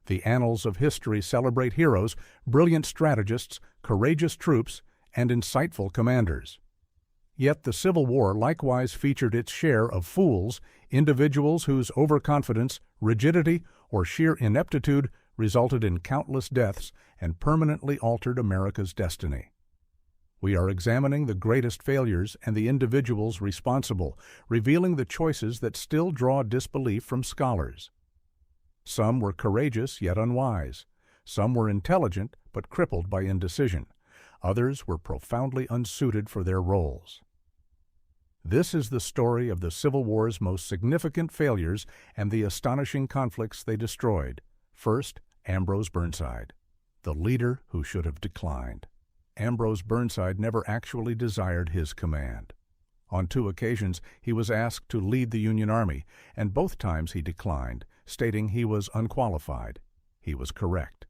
The annals of history celebrate heroes, brilliant strategists, courageous troops, and insightful commanders. Yet the Civil War likewise featured its share of fools, individuals whose overconfidence, rigidity, or sheer ineptitude resulted in countless deaths and permanently altered America's destiny. We are examining the greatest failures and the individuals responsible, revealing the choices that still draw disbelief from scholars. Some were courageous yet unwise. Some were intelligent but crippled by indecision. Others were profoundly unsuited for their roles. This is the story of the Civil War's most significant failures and the astonishing conflicts they destroyed. First, Ambrose Burnside, the leader who should have declined. Ambrose Burnside never actually desired his command. On 2 occasions, he was asked to lead the Union Army, and both times he declined, stating he was unqualified. He was correct.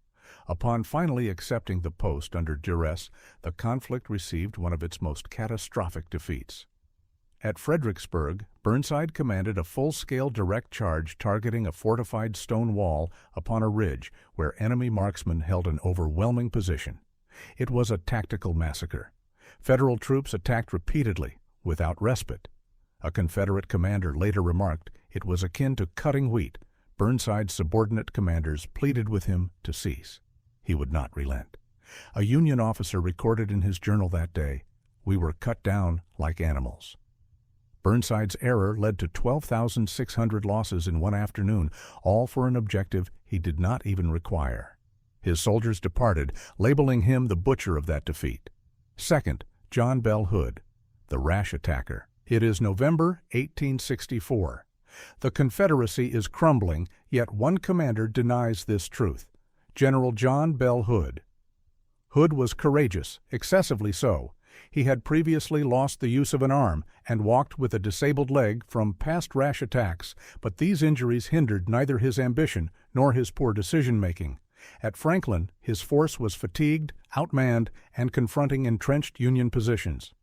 Upon finally accepting the post under duress, the conflict received one of its most catastrophic defeats. At Fredericksburg, Burnside commanded a full-scale direct charge targeting a fortified stone wall upon a ridge where enemy marksmen held an overwhelming position. It was a tactical massacre. Federal troops attacked repeatedly, without respite. A Confederate commander later remarked it was akin to cutting wheat. Burnside's subordinate commanders pleaded with him to cease. He would not relent. A Union officer recorded in his journal that day, "We were cut down like animals." Burnside's error led to 12,600 losses in one afternoon, all for an objective he did not even require. His soldiers departed, labeling him the butcher of that defeat. Second, John Bell Hood, the rash attacker. It is November 1864. The Confederacy is crumbling, yet one commander denies this truth: General John Bell Hood. Hood was courageous, excessively so. He had previously lost the use of an arm and walked with a disabled leg from past rash attacks, but these injuries hindered neither his ambition nor his poor decision-making. At Franklin, his force was fatigued, outmanned, and confronting entrenched Union positions.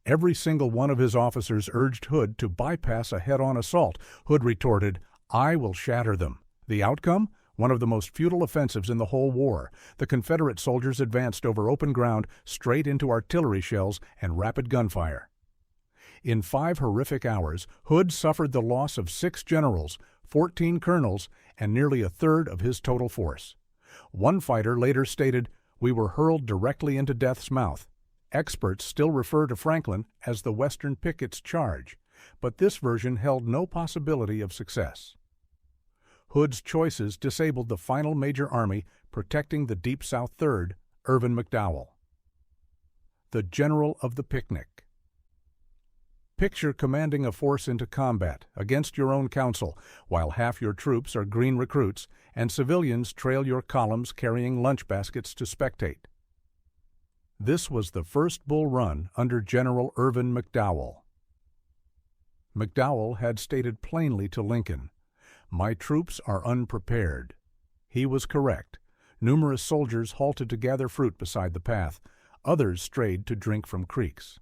Every single one of his officers urged Hood to bypass a head-on assault. Hood retorted, "I will shatter them." The outcome? One of the most futile offensives in the whole war. The Confederate soldiers advanced over open ground, straight into artillery shells and rapid gunfire. In 5 horrific hours, Hood suffered the loss of 6 generals, 14 colonels, and nearly a third of his total force. One fighter later stated, "We were hurled directly into death's mouth." Experts still refer to Franklin as the Western Picket's charge, but this version held no possibility of success. Hood's choices disabled the final major army protecting the Deep South Third, Irvin McDowell. The General of the Picnic. Picture commanding a force into combat against your own counsel, while half your troops are green recruits and civilians trail your columns carrying lunch baskets to spectate. This was the first Bull Run under General Irvin McDowell. McDowell had stated plainly to Lincoln, "My troops are unprepared." He was correct. Numerous soldiers halted to gather fruit beside the path. Others strayed to drink from creeks.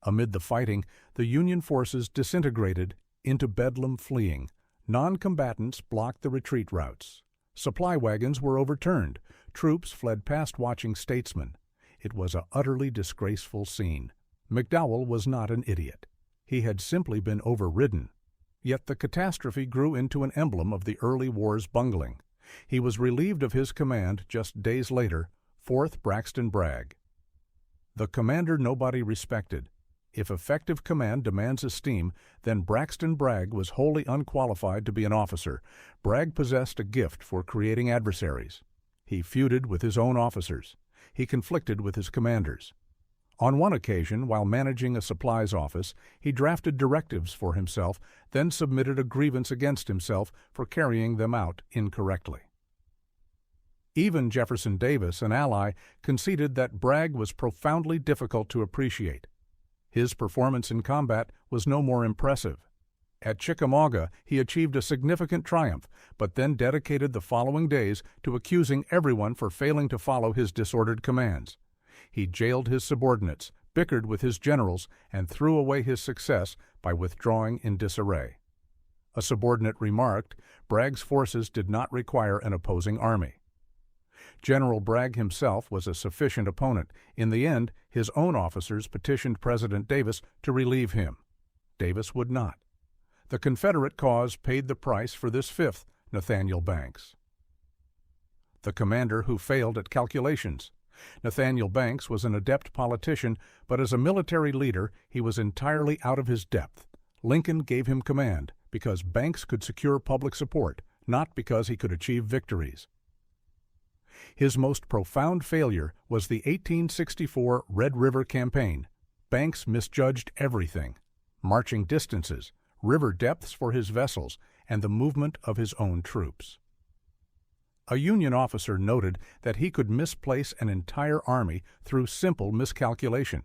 Amid the fighting, the Union forces disintegrated into bedlam fleeing. Non-combatants blocked the retreat routes. Supply wagons were overturned. Troops fled past watching statesmen. It was an utterly disgraceful scene. McDowell was not an idiot. He had simply been overridden. Yet the catastrophe grew into an emblem of the early war's bungling. He was relieved of his command just days later, 4th Braxton Bragg. The commander nobody respected. If effective command demands esteem, then Braxton Bragg was wholly unqualified to be an officer. Bragg possessed a gift for creating adversaries. He feuded with his own officers. He conflicted with his commanders. On one occasion, while managing a supplies office, he drafted directives for himself, then submitted a grievance against himself for carrying them out incorrectly. Even Jefferson Davis, an ally, conceded that Bragg was profoundly difficult to appreciate. His performance in combat was no more impressive. At Chickamauga, he achieved a significant triumph, but then dedicated the following days to accusing everyone for failing to follow his disordered commands. He jailed his subordinates, bickered with his generals, and threw away his success by withdrawing in disarray. A subordinate remarked, Bragg's forces did not require an opposing army. General Bragg himself was a sufficient opponent. In the end, his own officers petitioned President Davis to relieve him. Davis would not. The Confederate cause paid the price for this fifth Nathaniel Banks. The commander who failed at calculations. Nathaniel Banks was an adept politician, but as a military leader, he was entirely out of his depth. Lincoln gave him command because Banks could secure public support, not because he could achieve victories. His most profound failure was the 1864 Red River Campaign. Banks misjudged everything: marching distances, river depths for his vessels, and the movement of his own troops. A Union officer noted that he could misplace an entire army through simple miscalculation.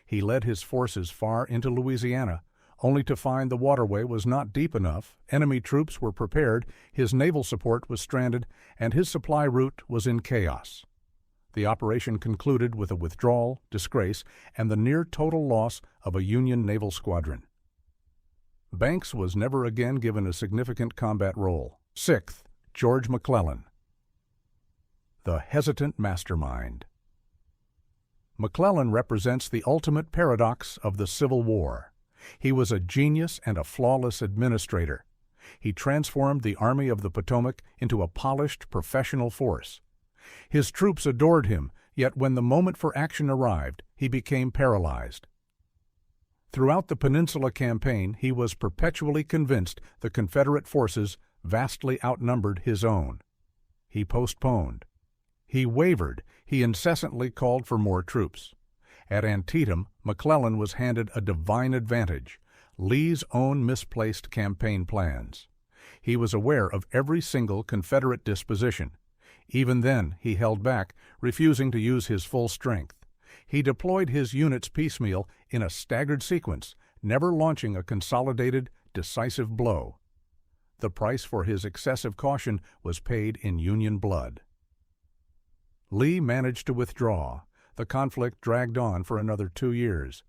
He led his forces far into Louisiana, only to find the waterway was not deep enough, enemy troops were prepared, his naval support was stranded, and his supply route was in chaos. The operation concluded with a withdrawal, disgrace, and the near-total loss of a Union naval squadron. Banks was never again given a significant combat role. Sixth, George McClellan. The hesitant mastermind. McClellan represents the ultimate paradox of the Civil War. He was a genius and a flawless administrator. He transformed the Army of the Potomac into a polished, professional force. His troops adored him, yet when the moment for action arrived, he became paralyzed. Throughout the Peninsula Campaign, he was perpetually convinced the Confederate forces vastly outnumbered his own. He postponed. He wavered. He incessantly called for more troops. At Antietam, McClellan was handed a divine advantage: Lee's own misplaced campaign plans. He was aware of every single Confederate disposition. Even then, he held back, refusing to use his full strength. He deployed his units piecemeal in a staggered sequence, never launching a consolidated, decisive blow. The price for his excessive caution was paid in Union blood. Lee managed to withdraw. The conflict dragged on for another 2 years.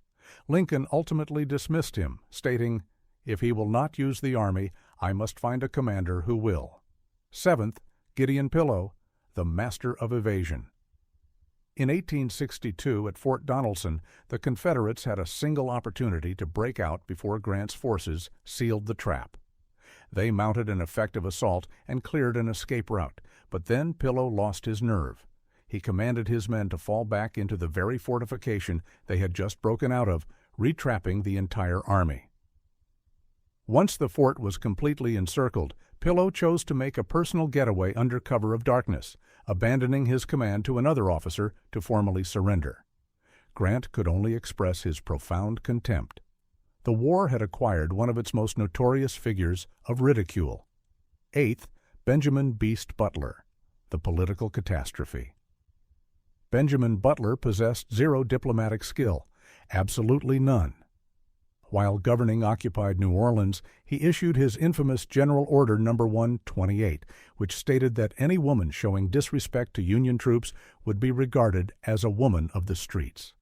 Lincoln ultimately dismissed him, stating, "If he will not use the army, I must find a commander who will." Seventh, Gideon Pillow, the master of evasion. In 1862, at Fort Donelson, the Confederates had a single opportunity to break out before Grant's forces sealed the trap. They mounted an effective assault and cleared an escape route, but then Pillow lost his nerve. He commanded his men to fall back into the very fortification they had just broken out of, retrapping the entire army. Once the fort was completely encircled, Pillow chose to make a personal getaway under cover of darkness, abandoning his command to another officer to formally surrender. Grant could only express his profound contempt. The war had acquired one of its most notorious figures of ridicule. Eighth, Benjamin Beast Butler, the political catastrophe. Benjamin Butler possessed zero diplomatic skill, absolutely none. While governing occupied New Orleans, he issued his infamous General Order No. 128, which stated that any woman showing disrespect to Union troops would be regarded as a woman of the streets.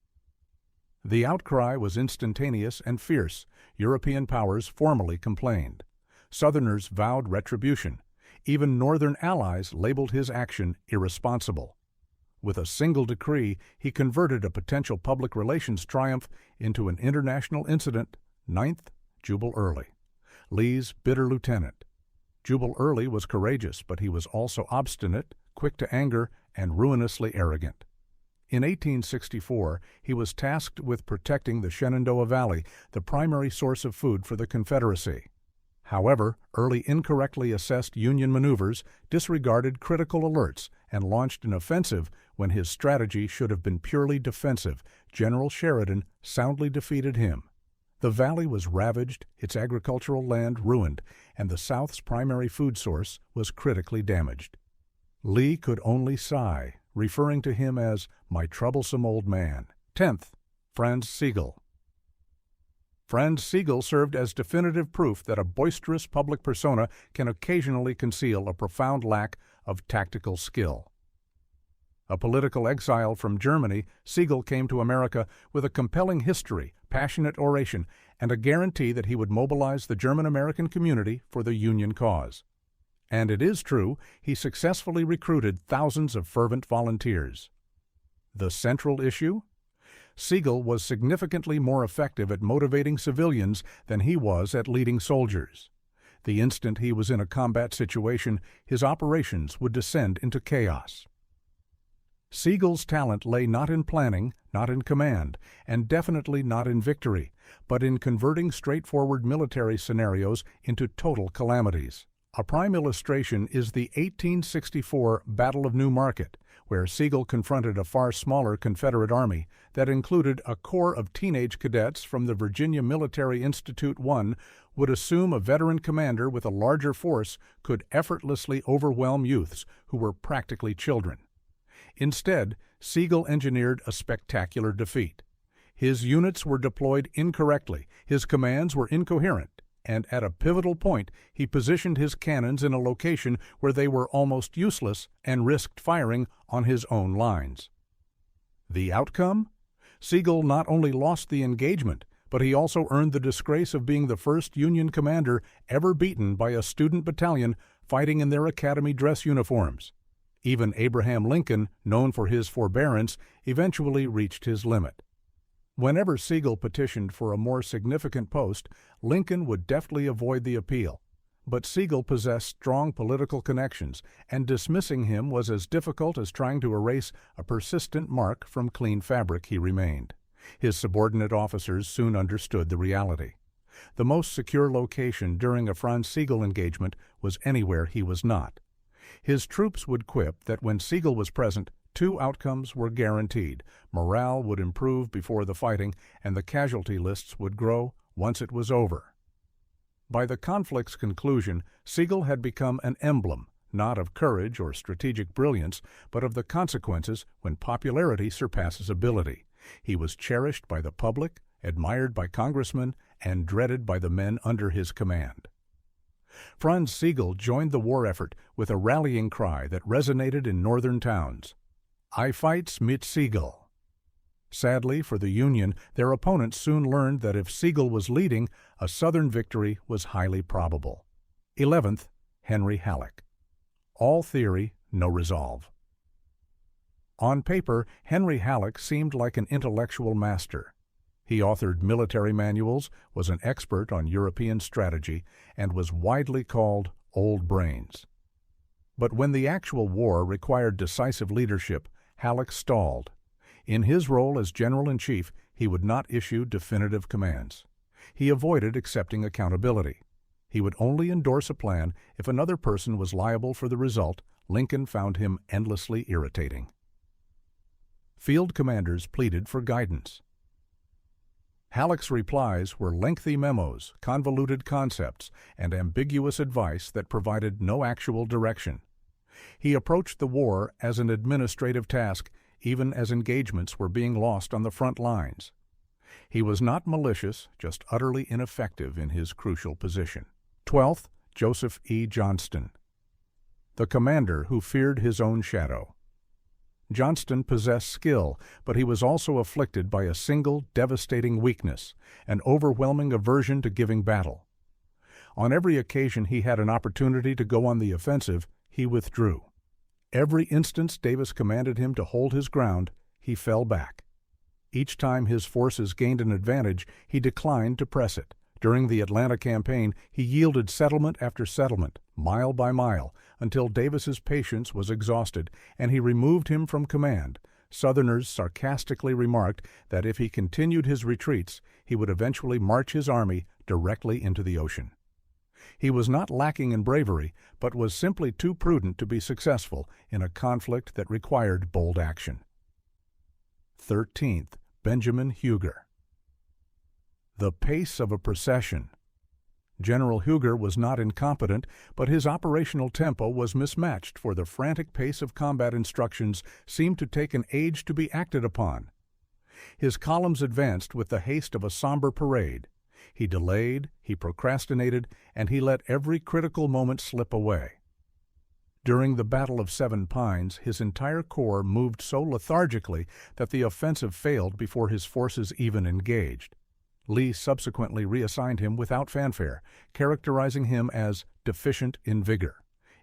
The outcry was instantaneous and fierce. European powers formally complained. Southerners vowed retribution. Even Northern allies labeled his action irresponsible. With a single decree, he converted a potential public relations triumph into an international incident. Ninth, Jubal Early, Lee's bitter lieutenant. Jubal Early was courageous, but he was also obstinate, quick to anger, and ruinously arrogant. In 1864, he was tasked with protecting the Shenandoah Valley, the primary source of food for the Confederacy. However, Early incorrectly assessed Union maneuvers, disregarded critical alerts, and launched an offensive when his strategy should have been purely defensive. General Sheridan soundly defeated him. The valley was ravaged, its agricultural land ruined, and the South's primary food source was critically damaged. Lee could only sigh, referring to him as "my troublesome old man." 10th, Franz Sigel. Franz Sigel served as definitive proof that a boisterous public persona can occasionally conceal a profound lack of tactical skill. A political exile from Germany, Sigel came to America with a compelling history, passionate oration, and a guarantee that he would mobilize the German-American community for the Union cause. And it is true, he successfully recruited thousands of fervent volunteers. The central issue? Sigel was significantly more effective at motivating civilians than he was at leading soldiers. The instant he was in a combat situation, his operations would descend into chaos. Sigel's talent lay not in planning, not in command, and definitely not in victory, but in converting straightforward military scenarios into total calamities. A prime illustration is the 1864 Battle of New Market, where Sigel confronted a far smaller Confederate army that included a corps of teenage cadets from the Virginia Military Institute. One would assume a veteran commander with a larger force could effortlessly overwhelm youths who were practically children. Instead, Sigel engineered a spectacular defeat. His units were deployed incorrectly, his commands were incoherent, and at a pivotal point he positioned his cannons in a location where they were almost useless and risked firing on his own lines. The outcome? Sigel not only lost the engagement, but he also earned the disgrace of being the first Union commander ever beaten by a student battalion fighting in their academy dress uniforms. Even Abraham Lincoln, known for his forbearance, eventually reached his limit. Whenever Sigel petitioned for a more significant post, Lincoln would deftly avoid the appeal. But Sigel possessed strong political connections, and dismissing him was as difficult as trying to erase a persistent mark from clean fabric he remained. His subordinate officers soon understood the reality. The most secure location during a Franz Sigel engagement was anywhere he was not. His troops would quip that when Sigel was present, two outcomes were guaranteed. Morale would improve before the fighting, and the casualty lists would grow once it was over. By the conflict's conclusion, Sigel had become an emblem, not of courage or strategic brilliance, but of the consequences when popularity surpasses ability. He was cherished by the public, admired by congressmen, and dreaded by the men under his command. Franz Sigel joined the war effort with a rallying cry that resonated in northern towns: "I fights mit Sigel." Sadly for the Union, their opponents soon learned that if Sigel was leading, a Southern victory was highly probable. 11th, Henry Halleck. All theory, no resolve. On paper, Henry Halleck seemed like an intellectual master. He authored military manuals, was an expert on European strategy, and was widely called Old Brains. But when the actual war required decisive leadership, Halleck stalled. In his role as General-in-Chief, he would not issue definitive commands. He avoided accepting accountability. He would only endorse a plan if another person was liable for the result. Lincoln found him endlessly irritating. Field commanders pleaded for guidance. Halleck's replies were lengthy memos, convoluted concepts, and ambiguous advice that provided no actual direction. He approached the war as an administrative task, even as engagements were being lost on the front lines. He was not malicious, just utterly ineffective in his crucial position. 12th, Joseph E. Johnston. The commander who feared his own shadow. Johnston possessed skill, but he was also afflicted by a single devastating weakness, an overwhelming aversion to giving battle. On every occasion he had an opportunity to go on the offensive, he withdrew. Every instance Davis commanded him to hold his ground, he fell back. Each time his forces gained an advantage, he declined to press it. During the Atlanta campaign, he yielded settlement after settlement, mile by mile, until Davis's patience was exhausted, and he removed him from command. Southerners sarcastically remarked that if he continued his retreats, he would eventually march his army directly into the ocean. He was not lacking in bravery, but was simply too prudent to be successful in a conflict that required bold action. 13th, Benjamin Huger. The pace of a procession. General Huger was not incompetent, but his operational tempo was mismatched, for the frantic pace of combat instructions seemed to take an age to be acted upon. His columns advanced with the haste of a somber parade. He delayed, he procrastinated, and he let every critical moment slip away. During the Battle of Seven Pines, his entire corps moved so lethargically that the offensive failed before his forces even engaged. Lee subsequently reassigned him without fanfare, characterizing him as deficient in vigor.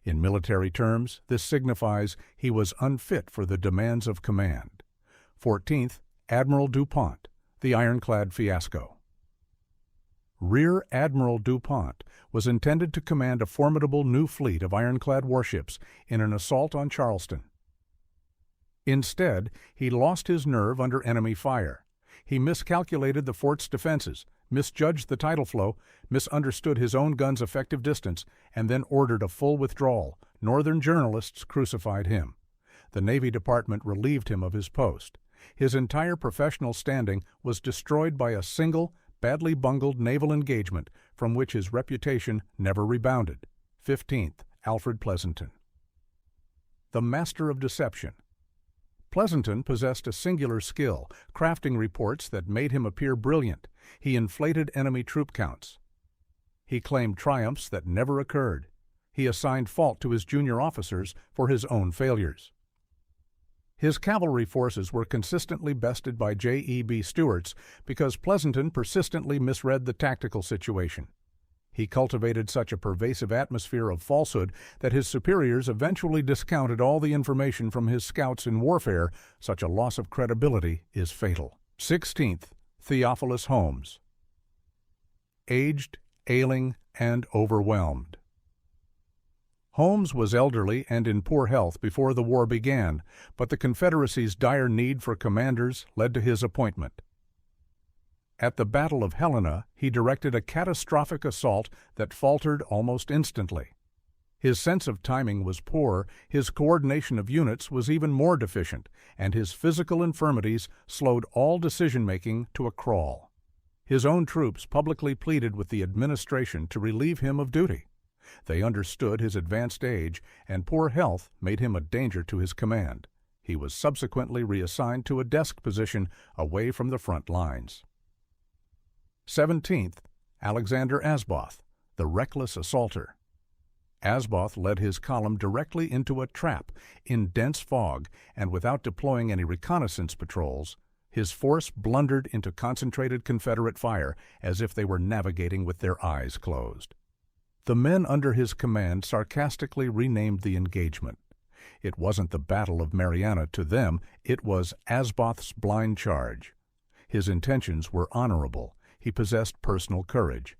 In military terms, this signifies he was unfit for the demands of command. 14th, Admiral DuPont, the ironclad fiasco. Rear Admiral DuPont was intended to command a formidable new fleet of ironclad warships in an assault on Charleston. Instead, he lost his nerve under enemy fire. He miscalculated the fort's defenses, misjudged the tidal flow, misunderstood his own gun's effective distance, and then ordered a full withdrawal. Northern journalists crucified him. The Navy Department relieved him of his post. His entire professional standing was destroyed by a single, badly bungled naval engagement from which his reputation never rebounded. 15th, Alfred Pleasonton. The master of deception. Pleasonton possessed a singular skill, crafting reports that made him appear brilliant. He inflated enemy troop counts. He claimed triumphs that never occurred. He assigned fault to his junior officers for his own failures. His cavalry forces were consistently bested by J.E.B. Stuart's because Pleasonton persistently misread the tactical situation. He cultivated such a pervasive atmosphere of falsehood that his superiors eventually discounted all the information from his scouts in warfare. Such a loss of credibility is fatal. 16th, Theophilus Holmes. Aged, ailing, and overwhelmed. Holmes was elderly and in poor health before the war began, but the Confederacy's dire need for commanders led to his appointment. At the Battle of Helena, he directed a catastrophic assault that faltered almost instantly. His sense of timing was poor, his coordination of units was even more deficient, and his physical infirmities slowed all decision-making to a crawl. His own troops publicly pleaded with the administration to relieve him of duty. They understood his advanced age, and poor health made him a danger to his command. He was subsequently reassigned to a desk position away from the front lines. 17th, Alexander Asboth, the reckless assaulter. Asboth led his column directly into a trap in dense fog, and without deploying any reconnaissance patrols, his force blundered into concentrated Confederate fire as if they were navigating with their eyes closed. The men under his command sarcastically renamed the engagement. It wasn't the Battle of Mariana to them, it was Asboth's blind charge. His intentions were honorable. He possessed personal courage.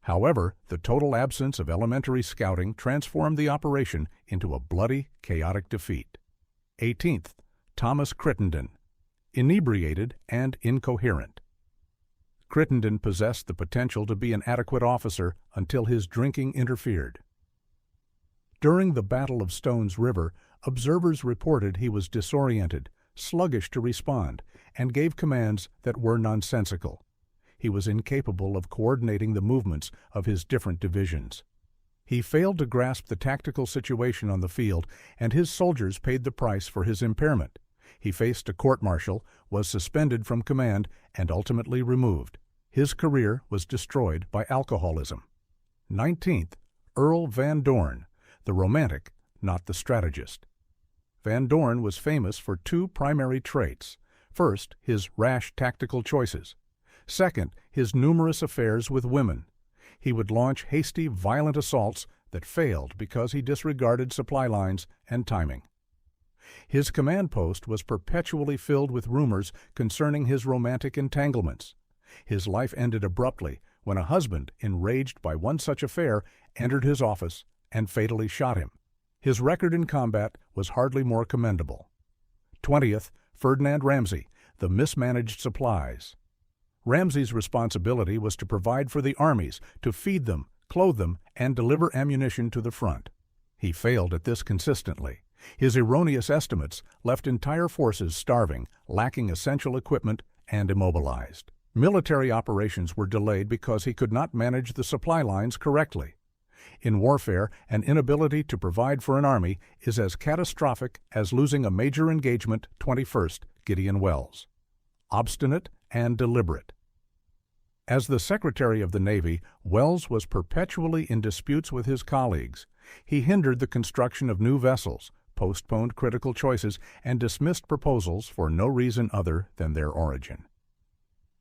However, the total absence of elementary scouting transformed the operation into a bloody, chaotic defeat. 18th, Thomas Crittenden, inebriated and incoherent. Crittenden possessed the potential to be an adequate officer until his drinking interfered. During the Battle of Stones River, observers reported he was disoriented, sluggish to respond, and gave commands that were nonsensical. He was incapable of coordinating the movements of his different divisions. He failed to grasp the tactical situation on the field, and his soldiers paid the price for his impairment. He faced a court-martial, was suspended from command, and ultimately removed. His career was destroyed by alcoholism. 19th, Earl Van Dorn, the romantic, not the strategist. Van Dorn was famous for two primary traits. First, his rash tactical choices. Second, his numerous affairs with women. He would launch hasty, violent assaults that failed because he disregarded supply lines and timing. His command post was perpetually filled with rumors concerning his romantic entanglements. His life ended abruptly when a husband, enraged by one such affair, entered his office and fatally shot him. His record in combat was hardly more commendable. 20th, Ferdinand Ramsay, the mismanaged supplies. Ramsay's responsibility was to provide for the armies, to feed them, clothe them, and deliver ammunition to the front. He failed at this consistently. His erroneous estimates left entire forces starving, lacking essential equipment, and immobilized. Military operations were delayed because he could not manage the supply lines correctly. In warfare, an inability to provide for an army is as catastrophic as losing a major engagement. 21st, Gideon Welles. Obstinate and deliberate. As the Secretary of the Navy, Welles was perpetually in disputes with his colleagues. He hindered the construction of new vessels, postponed critical choices, and dismissed proposals for no reason other than their origin.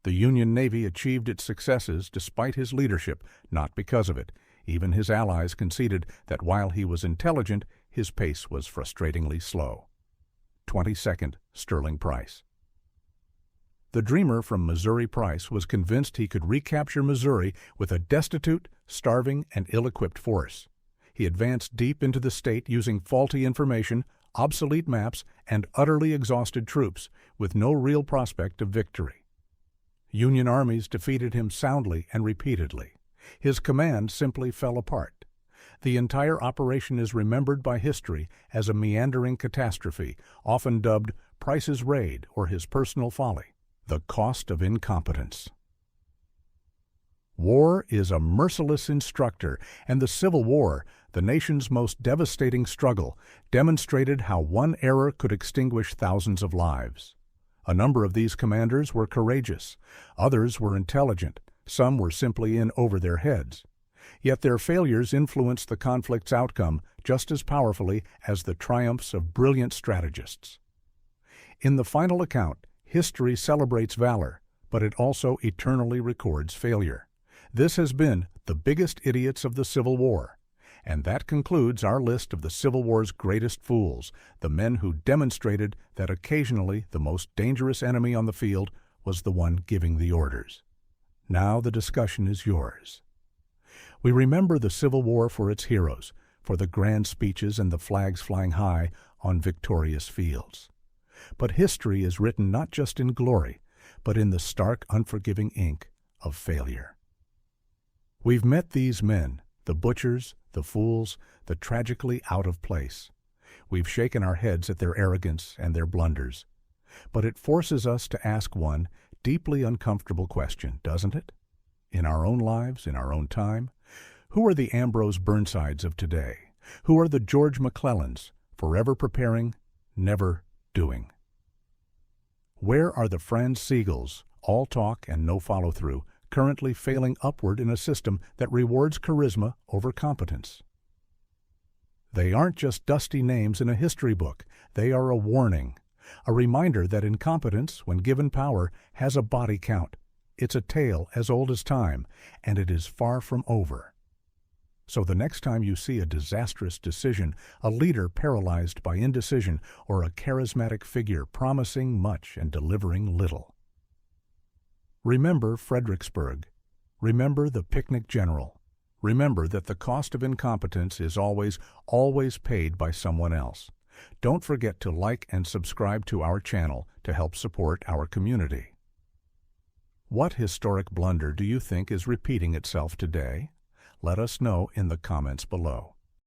The Union Navy achieved its successes despite his leadership, not because of it. Even his allies conceded that while he was intelligent, his pace was frustratingly slow. 22nd, Sterling Price. The dreamer from Missouri Price was convinced he could recapture Missouri with a destitute, starving, and ill-equipped force. He advanced deep into the state using faulty information, obsolete maps, and utterly exhausted troops, with no real prospect of victory. Union armies defeated him soundly and repeatedly. His command simply fell apart. The entire operation is remembered by history as a meandering catastrophe, often dubbed Price's Raid or his personal folly. The cost of incompetence. War is a merciless instructor, and the Civil War, the nation's most devastating struggle, demonstrated how one error could extinguish thousands of lives. A number of these commanders were courageous, others were intelligent, some were simply in over their heads. Yet their failures influenced the conflict's outcome just as powerfully as the triumphs of brilliant strategists. In the final account, history celebrates valor, but it also eternally records failure. This has been The Biggest Idiots of the Civil War, and that concludes our list of the Civil War's greatest fools, the men who demonstrated that occasionally the most dangerous enemy on the field was the one giving the orders. Now the discussion is yours. We remember the Civil War for its heroes, for the grand speeches and the flags flying high on victorious fields. But history is written not just in glory, but in the stark, unforgiving ink of failure. We've met these men, the butchers, the fools, the tragically out of place. We've shaken our heads at their arrogance and their blunders. But it forces us to ask one deeply uncomfortable question, doesn't it? In our own lives, in our own time, who are the Ambrose Burnsides of today? Who are the George McClellans, forever preparing, never doing? Where are the Franz Siegels, all talk and no follow-through, currently failing upward in a system that rewards charisma over competence? They aren't just dusty names in a history book. They are a warning, a reminder that incompetence, when given power, has a body count. It's a tale as old as time, and it is far from over. So the next time you see a disastrous decision, a leader paralyzed by indecision, or a charismatic figure promising much and delivering little, remember Fredericksburg. Remember the picnic general. Remember that the cost of incompetence is always paid by someone else. Don't forget to like and subscribe to our channel to help support our community. What historic blunder do you think is repeating itself today? Let us know in the comments below.